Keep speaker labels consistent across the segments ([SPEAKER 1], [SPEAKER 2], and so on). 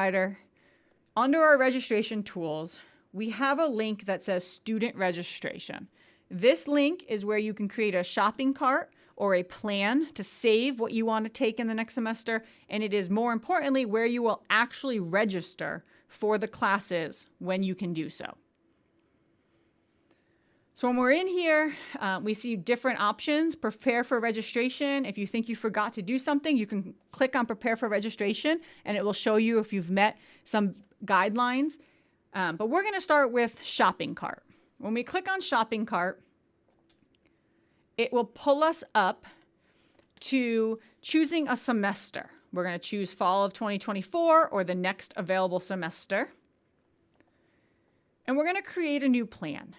[SPEAKER 1] Provider, under our registration tools, we have a link that says student registration. This link is where you can create a shopping cart or a plan to save what you want to take in the next semester. And it is, more importantly, where you will actually register for the classes when you can do so. So when we're in here, we see different options. Prepare for registration. If you think you forgot to do something, you can click on prepare for registration and it will show you if you've met some guidelines. But we're going to start with shopping cart. When we click on shopping cart, it will pull us up to choosing a semester. We're going to choose fall of 2024 or the next available semester. And we're going to create a new plan.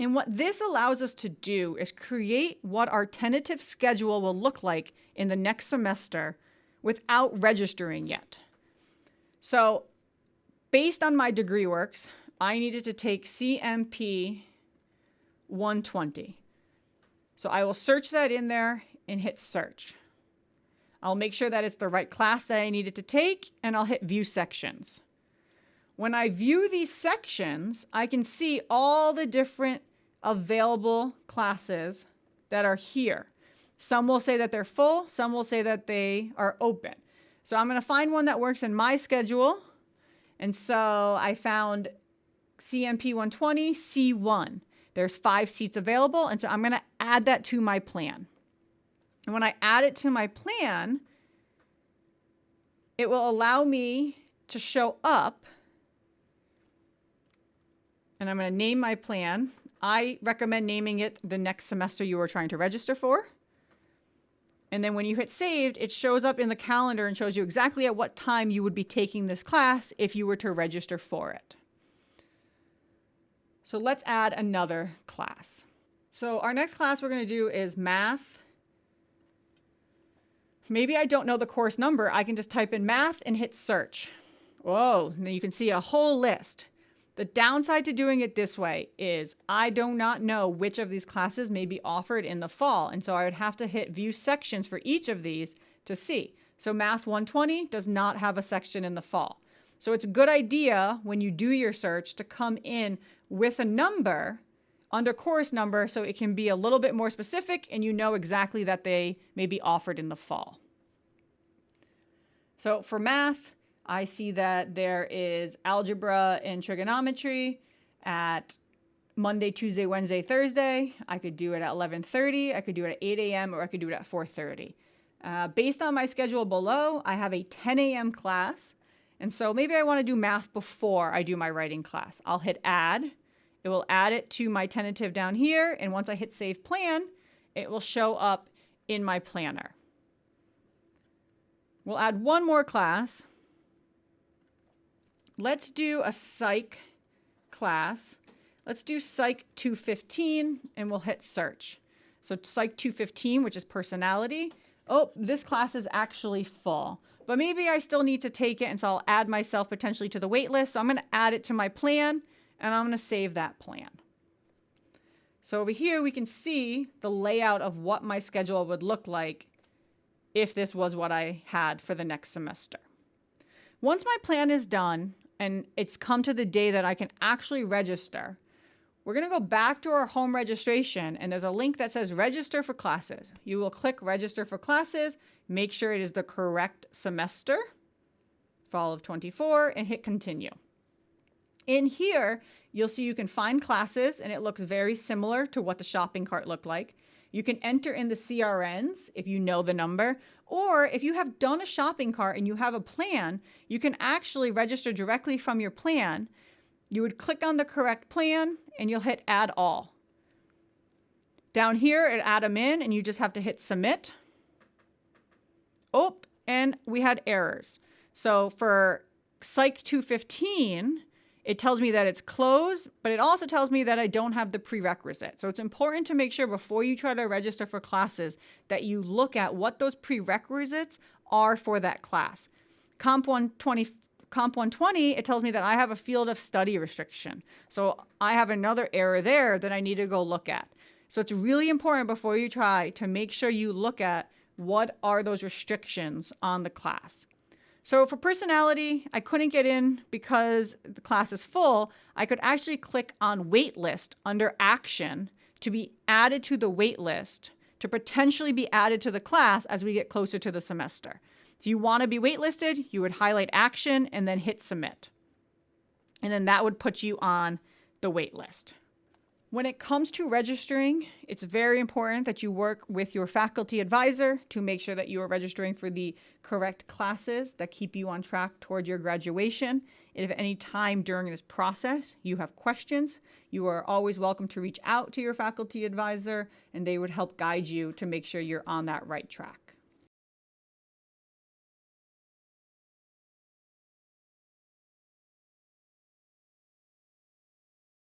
[SPEAKER 1] And what this allows us to do is create what our tentative schedule will look like in the next semester without registering yet. So based on my degree works, I needed to take CMP 120. So I will search that in there and hit search. I'll make sure that it's the right class that I needed to take, and I'll hit view sections. When I view these sections, I can see all the different available classes that are here. Some will say that they're full, some will say that they are open. So I'm going to find one that works in my schedule. And so I found CMP 120 C1. There's 5 seats available, and so I'm going to add that to my plan. And when I add it to my plan, it will allow me to show up. And I'm going to name my plan. I recommend naming it the next semester you are trying to register for. And then when you hit saved, it shows up in the calendar and shows you exactly at what time you would be taking this class if you were to register for it. So let's add another class. So our next class we're going to do is math. Maybe I don't know the course number. I can just type in math and hit search. Whoa, and then you can see a whole list. The downside to doing it this way is I do not know which of these classes may be offered in the fall. And so I would have to hit view sections for each of these to see. So Math 120 does not have a section in the fall. So it's a good idea when you do your search to come in with a number under course number so it can be a little bit more specific and you know exactly that they may be offered in the fall. So for math, I see that there is algebra and trigonometry at Monday, Tuesday, Wednesday, Thursday. I could do it at 11:30, I could do it at 8 a.m., or I could do it at 4:30. Based on my schedule below, I have a 10 a.m. class. And so maybe I want to do math before I do my writing class. I'll hit add. It will add it to my tentative down here. And once I hit save plan, it will show up in my planner. We'll add one more class. Let's do a psych class. Let's do Psych 215 and we'll hit search. So Psych 215, which is personality. Oh, this class is actually full, but maybe I still need to take it. And so I'll add myself potentially to the wait list. So I'm going to add it to my plan and I'm going to save that plan. So over here, we can see the layout of what my schedule would look like if this was what I had for the next semester. Once my plan is done and it's come to the day that I can actually register, we're going to go back to our home registration and there's a link that says register for classes. You will click register for classes, make sure it is the correct semester, fall of 24, and hit continue. In here, you'll see you can find classes and it looks very similar to what the shopping cart looked like. You can enter in the CRNs if you know the number, or if you have done a shopping cart and you have a plan, you can actually register directly from your plan. You would click on the correct plan and you'll hit add all. Down here, it add them in and you just have to hit submit. Oh, and we had errors. So for Psych 215, it tells me that it's closed, but it also tells me that I don't have the prerequisite. So it's important to make sure before you try to register for classes that you look at what those prerequisites are for that class. Comp 120, it tells me that I have a field of study restriction. So I have another error there that I need to go look at. So it's really important before you try to make sure you look at what are those restrictions on the class. So for personality, I couldn't get in because the class is full. I could actually click on waitlist under action to be added to the waitlist to potentially be added to the class as we get closer to the semester. If you want to be waitlisted, you would highlight action and then hit submit. And then that would put you on the wait list. When it comes to registering, it's very important that you work with your faculty advisor to make sure that you are registering for the correct classes that keep you on track toward your graduation. And if at any time during this process you have questions, you are always welcome to reach out to your faculty advisor, and they would help guide you to make sure you're on that right track.